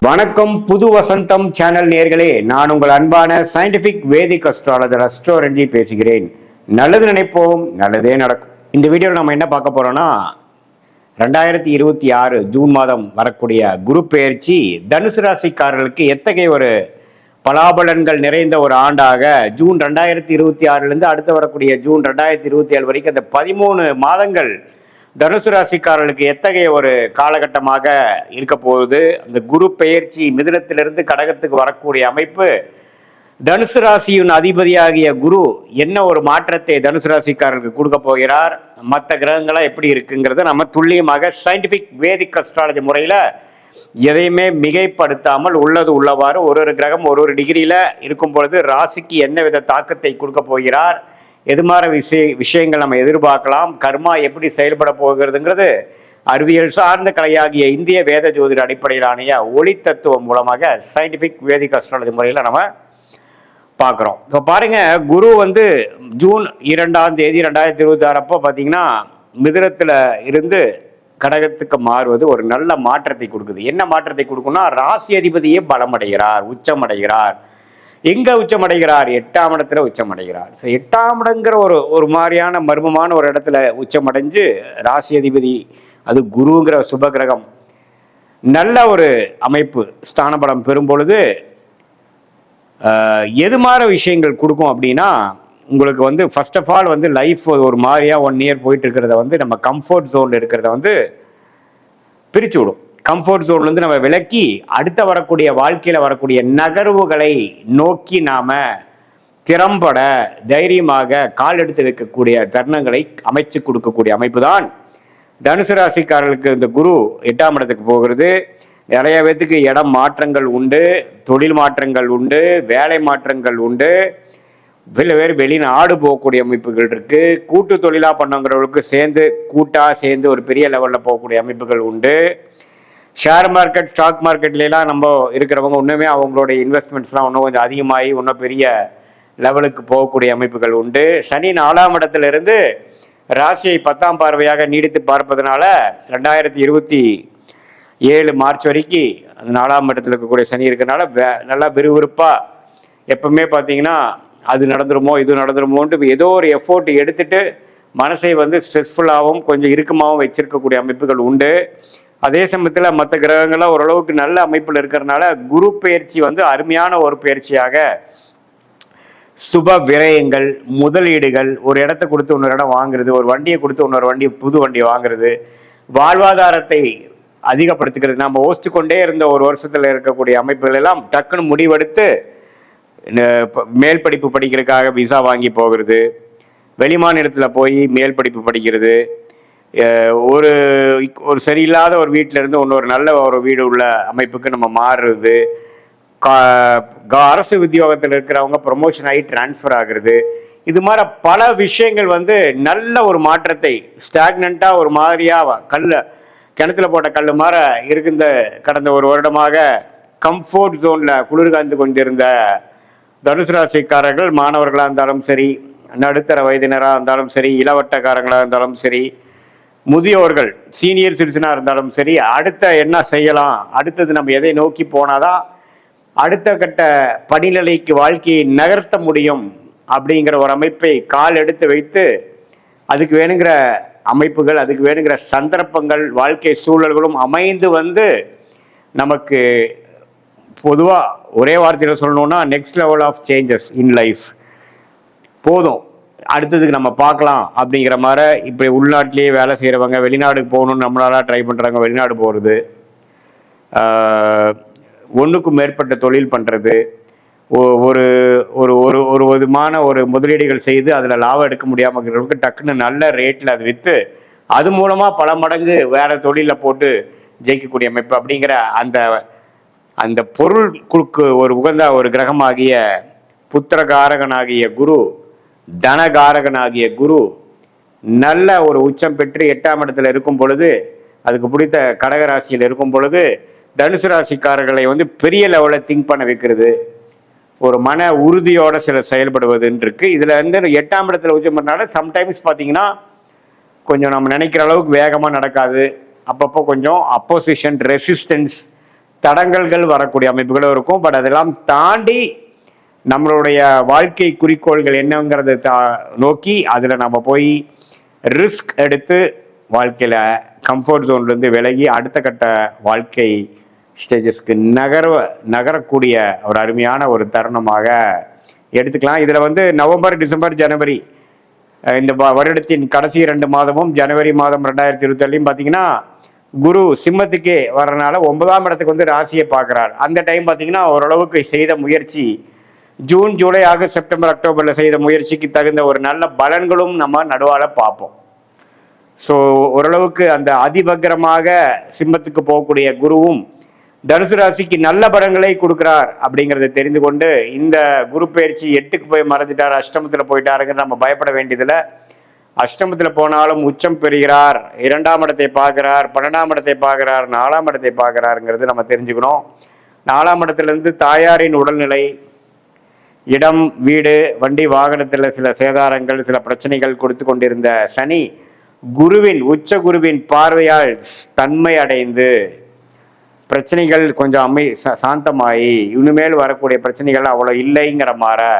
வணக்கம். புது வசந்தம் சேனல் நேயர்களே, நான் உங்கள் அன்பான சயின்டிபிக் வேதிக் அஸ்ட்ராலஜர் அஸ்ட்ரோ ரஞ்சித் பேசுகிறேன். நல்லது நினைப்போம், நல்லதே நடக்கும். இந்த வீடியோவில் நம்ம என்ன பார்க்க போறோம்னா, 2026 ஜூன் மாதம் வரக்கூடிய குரு பெயர்ச்சி தனுசு ராசிக்காரர்களுக்கு எத்தகைய ஒரு பலாபலன்கள் நிறைந்த ஒரு ஆண்டாக ஜூன் 2026 அடுத்து வரக்கூடிய ஜூன் 2027 வரைக்கும் அந்த 13 மாதங்கள் தனுசு ராசிக்காரர்களுக்கு எத்தகைய ஒரு காலகட்டமாக இருக்க போகுது. அந்த குரு பெயர்ச்சி மிதுனத்திலிருந்து கடகத்துக்கு வரக்கூடிய அமைப்பு, தனுசு ராசியின் அதிபதியாகிய குரு என்ன ஒரு மாற்றத்தை தனுசு ராசிக்காரர்களுக்கு கொடுக்க போகிறார், மற்ற கிரகங்களாக எப்படி இருக்குங்கிறத நம்ம துல்லியமாக சயின்டிபிக் வேதிக் அஸ்ட்ராலஜி முறையில் எதையுமே மிகைப்படுத்தாமல் உள்ளது உள்ளவாறு ஒரு கிரகம் ஒரு டிகிரியில் இருக்கும் பொழுது ராசிக்கு என்ன வித தாக்கத்தை கொடுக்க போகிறார், எது மாதிரி விஷயங்கள் நம்ம எதிர்பார்க்கலாம், கர்மா எப்படி செயல்பட போகிறதுங்கிறது அறிவியல் சார்ந்த கலையாகிய இந்திய வேத ஜோதிட அடிப்படையிலான ஒளி தத்துவம் மூலமாக சயின்டிபிக் வேதிக் அஸ்ட்ராலஜி முறையில் நம்ம பார்க்குறோம். இப்போ பாருங்க, குரு ஜூன் 2ஆம் தேதி 2026 அப்போ பார்த்தீங்கன்னா மிதுனத்தில் இருந்து கடகத்துக்கு மாறுவது ஒரு நல்ல மாற்றத்தை கொடுக்குது. என்ன மாற்றத்தை கொடுக்குன்னா, ராசி அதிபதியே பலமடைகிறார், உச்சமடைகிறார். எங்க உச்சமடைகிறார்? 8ஆம் இடத்துல உச்சமடைகிறார். 8ஆம் இடங்கிற ஒரு மாதிரியான மர்மமான ஒரு இடத்துல உச்சமடைஞ்சு ராசி அதிபதி, அது குருங்கிற சுப கிரகம் நல்ல ஒரு அமைப்பு ஸ்தானபலம் பெறும் பொழுது எது மாதிரி விஷயங்கள் கொடுக்கும் அப்படின்னா, உங்களுக்கு ஃபர்ஸ்ட் ஆஃப் ஆல் லைஃப் ஒரு மாதிரியா 1 இயர் போயிட்டு இருக்கிறத நம்ம கம்ஃபர்ட் ஜோன்ல இருக்கிறத பிரிச்சு விடும். கம்ஃபர்ட் ஜோன்லேருந்து நம்ம விலக்கி அடுத்த வரக்கூடிய வாழ்க்கையில் வரக்கூடிய நகர்வுகளை நோக்கி நாம திறம்பட தைரியமாக கால் எடுத்து வைக்கக்கூடிய தருணங்களை அமைச்சு கொடுக்கக்கூடிய அமைப்பு தான் தனுசு ராசிக்காரர்களுக்கு. இந்த குரு 8ஆம் இடத்துக்கு போகிறது. நிறைய பேத்துக்கு இடம் மாற்றங்கள் உண்டு, தொழில் மாற்றங்கள் உண்டு, வேலை மாற்றங்கள் உண்டு, வேறு வெளிநாடு போகக்கூடிய அமைப்புகள் இருக்கு. கூட்டு தொழிலாக பண்ணவங்களுக்கு கூட்டா சேர்ந்து ஒரு பெரிய லெவலில் போகக்கூடிய அமைப்புகள் உண்டு. ஷேர் மார்க்கெட், ஸ்டாக் மார்க்கெட்லாம் நம்ம இருக்கிறவங்க இன்னுமே அவங்களுடைய இன்வெஸ்ட்மெண்ட்ஸ்லாம் இன்னும் கொஞ்சம் அதிகமாகி இன்னும் பெரிய லெவலுக்கு போகக்கூடிய அமைப்புகள் உண்டு. சனி 4ஆம் இடத்திலிருந்து ராசியை 10ஆம் பார்வையாக நீடித்து பார்ப்பதனால 2027 மார்ச் வரைக்கும் அந்த 4ஆம் இடத்துல இருக்கக்கூடிய சனி இருக்கிறனால நல்லா விறுவிறுப்பாக எப்பவுமே பார்த்தீங்கன்னா அது நடந்துருமோ இது நடந்துருமோன்ட்டு ஏதோ ஒரு எஃபோர்ட் எடுத்துட்டு மனசை ஸ்ட்ரெஸ்ஃபுல்லாகவும் கொஞ்சம் இறுக்கமாகவும் வச்சிருக்கக்கூடிய அமைப்புகள் உண்டு. அதே சமயத்தில் மற்ற கிரகங்கள்லாம் ஓரளவுக்கு நல்ல அமைப்பில் இருக்கிறதுனால குரு பயிற்சி அருமையான ஒரு பயிற்சியாக சுப விரயங்கள், முதலீடுகள், ஒரு இடத்த கொடுத்து இன்னொரு இடம் வாங்குறது, ஒரு வண்டியை கொடுத்து இன்னொரு புது வண்டியை வாங்குறது, வாழ்வாதாரத்தை அதிகப்படுத்திக்கிறது, நம்ம யோசிச்சு கொண்டே இருந்த ஒரு வருஷத்துல இருக்கக்கூடிய அமைப்புகள் எல்லாம் டக்குன்னு முடிவெடுத்து மேல் படிப்பு படிக்கிறதுக்காக விசா வாங்கி போகிறது, வெளிமாநிலத்தில் போய் மேல் படிப்பு படிக்கிறது, ஒரு சரியில்லாத ஒரு வீட்டில இருந்து இன்னொரு நல்ல ஒரு வீடு உள்ள அமைப்புக்கு நம்ம மாறுறது, அரசு உத்தியோகத்தில் இருக்கிறவங்க ப்ரொமோஷன் ஆகி டிரான்ஸ்ஃபர் ஆகுறது, இது மாதிரி பல விஷயங்கள் நல்ல ஒரு மாற்றத்தை ஸ்டாக்னண்டா ஒரு மாதிரியா கிணத்துல போட்ட கல் மாதிரி இருந்த கடந்த ஒரு வருடமாக கம்ஃபோர்ட் ஜோன்ல குளிர் காய்ந்து கொண்டிருந்த தனுசு ராசிக்காரர்கள், மாணவர்களாக இருந்தாலும் சரி, நடுத்தர வயதினராக இருந்தாலும் சரி, இளவட்டக்காரங்களாக இருந்தாலும் சரி, முதியோர்கள் சீனியர் சிட்டிசனாக இருந்தாலும் சரி, அடுத்த என்ன செய்யலாம், அடுத்தது நம்ம எதை நோக்கி போனாதான் அடுத்த கட்ட படிநிலைக்கு வாழ்க்கையை நகர்த்த முடியும் அப்படிங்கிற ஒரு அமைப்பை கால் எடுத்து வைத்து அதுக்கு வேணுங்கிற அமைப்புகள், அதுக்கு வேணுங்கிற சந்தர்ப்பங்கள், வாழ்க்கை சூழல்களும் அமைந்து நமக்கு பொதுவாக ஒரே வார்த்தையில் சொல்லணும்னா next level of changes in life போதும், அடுத்ததுக்கு நம்ம பார்க்கலாம் அப்படிங்கிற மாதிரி. இப்படி உள்நாட்டிலேயே வேலை செய்கிறவங்க வெளிநாடுக்கு போகணும்னு நம்மளால ட்ரை பண்ணுறாங்க, வெளிநாடு போகிறது, ஒன்றுக்கும் மேற்பட்ட தொழில் பண்ணுறது, ஒரு ஒரு ஒரு விதமான ஒரு முதலீடுகள் செய்து அதில் லாபம் எடுக்க முடியாமல் இருக்கிறவங்களுக்கு டக்குன்னு நல்ல ரேட்டில் அது விற்று அது மூலமாக பல மடங்கு வேற தொழிலில் போட்டு ஜெயிக்கக்கூடிய அமைப்பு அப்படிங்கிற அந்த பொருளுக்கு ஒரு உகந்த ஒரு கிரகமாகிய புத்திரகாரகனாகிய குரு, தனகாரகனாகிய குரு நல்ல ஒரு உச்சம் பெற்று 8ஆம் இடத்துல இருக்கும் பொழுது, அதுக்கு பிடித்த கடகராசியில் இருக்கும் பொழுது தனுசு ராசிக்காரர்களை பெரிய லெவலில் திங்க் பண்ண வைக்கிறது, ஒரு மன உறுதியோட செயல்படுவதுன்னு இருக்கு. இதுல 8ஆம் இடத்துல உச்சம் பண்ணால சம்டைம்ஸ் பார்த்தீங்கன்னா கொஞ்சம் நம்ம நினைக்கிற அளவுக்கு வேகமாக நடக்காது, அப்பப்போ கொஞ்சம் அப்போசிஷன் ரெசிஸ்டன்ஸ் தடங்கல்கள் வரக்கூடிய அமைப்புகளும் இருக்கும். பட் அதெல்லாம் தாண்டி நம்மளுடைய வாழ்க்கை குறிக்கோள்கள் என்னங்கிறத நோக்கி அதில் நம்ம போய் ரிஸ்க் எடுத்து வாழ்க்கையில் கம்ஃபர்ட் ஜோன்லேருந்து விலகி அடுத்த கட்ட வாழ்க்கை ஸ்டேஜஸ்க்கு நகரக்கூடிய ஒரு அருமையான ஒரு தருணமாக எடுத்துக்கலாம். இதில் வந்து நவம்பர், டிசம்பர், ஜனவரி இந்த வருடத்தின் கடைசி 2 மாதமும் ஜனவரி மாதம் 2027 பார்த்தீங்கன்னா குரு சிம்மத்துக்கே வரனால 9ஆம் இடத்துக்கு வந்து ராசியை பார்க்குறார். அந்த டைம் பார்த்தீங்கன்னா ஓரளவுக்கு செய்த முயற்சி ஜூன், ஜூலை, ஆகஸ்ட், செப்டம்பர், அக்டோபரில் செய்த முயற்சிக்கு தகுந்த ஒரு நல்ல பலன்களும் நம்ம நடுவால பார்ப்போம். ஸோ ஓரளவுக்கு அந்த அதிபக்கிரமாக சிம்மத்துக்கு போகக்கூடிய குருவும் தனுசு ராசிக்கு நல்ல பலன்களை கொடுக்குறார் அப்படிங்கிறத தெரிந்து கொண்டு இந்த குரு பயிற்சி 8க்கு போய் மறைஞ்சிட்டார், அஷ்டமத்தில் போயிட்டாருங்கிற நம்ம பயப்பட வேண்டியதில்லை. அஷ்டமத்தில் போனாலும் உச்சம் பெறுகிறார், 2ஆம் இடத்தை பார்க்குறார், 12ஆம் இடத்தை பார்க்குறார், 4ஆம் இடத்தை பார்க்குறாருங்கிறது நம்ம தெரிஞ்சுக்கணும். 4ஆம் இடத்துலேருந்து தாயாரின் உடல்நிலை, இடம், வீடு, வண்டி, வாகனத்தில் சில சேதாரங்கள், சில பிரச்சனைகள் கொடுத்து கொண்டிருந்த சனி குருவின் உச்ச குருவின் பார்வையால் தன்மை அடைந்து பிரச்சனைகள் கொஞ்சம் சாந்தமாயி இனிமேல் வரக்கூடிய பிரச்சனைகள் அவ்வளோ இல்லைங்கிற மாதிரி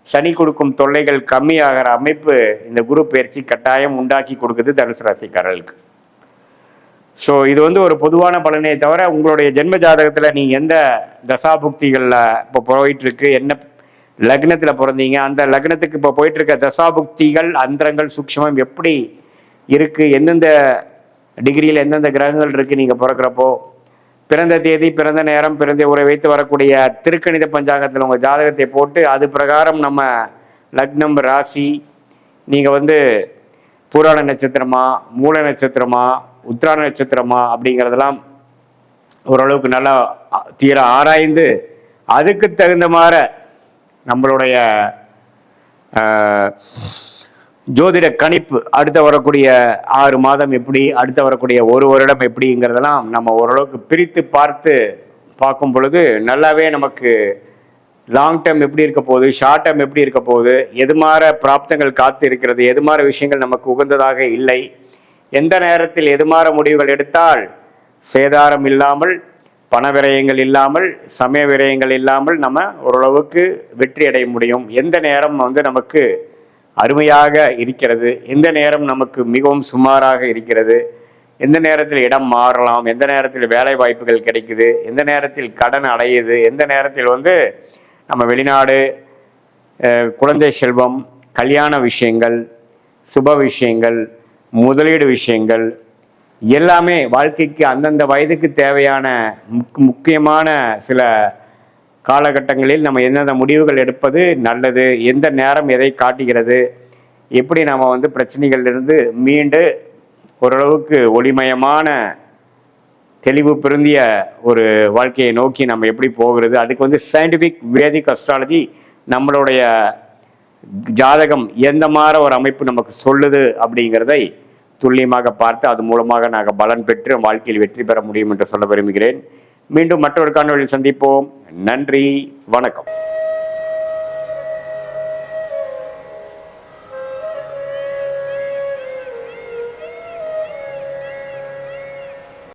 சனி கொடுக்கும் தொல்லைகள் கம்மியாகிற அமைப்பு இந்த குரு பயிற்சி கட்டாயம் உண்டாக்கி கொடுக்குது தனுசு ராசிக்காரர்களுக்கு. ஸோ இது வந்து ஒரு பொதுவான பலனே தவிர உங்களுடைய ஜென்ம ஜாதகத்தில் நீங்கள் எந்த தசாபுக்திகளில் இப்போ போயிட்டு இருக்கு, என்ன லக்னத்தில் பிறந்தீங்க, அந்த லக்னத்துக்கு இப்போ போயிட்டு இருக்க தசாபுக்திகள், அந்தரங்கள், சூக்ஷ்மம் எப்படி இருக்கு, எந்தெந்த டிகிரியில் எந்தெந்த கிரகங்கள் இருக்கு, நீங்கள் பிறக்கிறப்போ பிறந்த தேதி, பிறந்த நேரம், பிறந்த உரை வைத்து வரக்கூடிய திருக்கணித பஞ்சாங்கத்தில் உங்கள் ஜாதகத்தை போட்டு அது பிரகாரம் நம்ம லக்னம், ராசி, நீங்கள் வந்து பூராட நட்சத்திரமா, மூல நட்சத்திரமா, உத்திராட நட்சத்திரமா அப்படிங்கிறதெல்லாம் ஓரளவுக்கு நல்லா தீர ஆராய்ந்து அதுக்கு தகுந்த மாதிரி நம்மளுடைய ஜோதிட கணிப்பு அடுத்த வரக்கூடிய 6 மாதம் எப்படி, அடுத்த வரக்கூடிய 1 வருடம் எப்படிங்கிறதெல்லாம் நம்ம ஓரளவுக்கு பிரித்து பார்க்கும் பொழுது நல்லாவே நமக்கு லாங் டேர்ம் எப்படி இருக்க போகுது, ஷார்ட் டேர்ம் எப்படி இருக்க போகுது, எது மாதிரி பிராப்தங்கள் காத்து இருக்கிறது, எது மாதிரி விஷயங்கள் நமக்கு உகந்ததாக இல்லை, எந்த நேரத்தில் எது மாதிரி முடிவுகள் எடுத்தால் சேதாரம் இல்லாமல், பண விரயங்கள் இல்லாமல், சமய விரயங்கள் இல்லாமல் நம்ம ஓரளவுக்கு வெற்றி அடைய முடியும், எந்த நேரம் வந்து நமக்கு அருமையாக இருக்கிறது, எந்த நேரம் நமக்கு மிகவும் சுமாராக இருக்கிறது, எந்த நேரத்தில் இடம் மாறலாம், எந்த நேரத்தில் வேலை வாய்ப்புகள் கிடைக்குது, எந்த நேரத்தில் கடன் அடையுது, எந்த நேரத்தில் வந்து நம்ம வெளிநாடு, குழந்தை செல்வம், கல்யாண விஷயங்கள், சுப விஷயங்கள், முதலீடு விஷயங்கள் எல்லாமே வாழ்க்கைக்கு அந்தந்த வயதுக்கு தேவையான முக்கியமான சில காலகட்டங்களில் நம்ம எந்தெந்த முடிவுகள் எடுப்பது நல்லது, எந்த நேரம் எதை காட்டுகிறது, எப்படி நம்ம வந்து பிரச்சனைகளிலிருந்து மீண்டு ஓரளவுக்கு ஒளிமயமான தெளிவு பொருந்திய ஒரு வாழ்க்கையை நோக்கி நம்ம எப்படி போகிறது, அதுக்கு வந்து சயின்டிஃபிக் வேதிக் அஸ்ட்ராலஜி நம்மளுடைய ஜாதகம் எந்த மாதிரி ஒரு அமைப்பு நமக்கு சொல்லுது அப்படிங்கிறதை துல்லியமாக பார்த்து அது மூலமாக நாங்கள் பலன் பெற்று வாழ்க்கையில் வெற்றி பெற முடியும் என்று சொல்ல விரும்புகிறேன். மீண்டும் மற்றொரு காணொளியில் சந்திப்போம். நன்றி, வணக்கம்.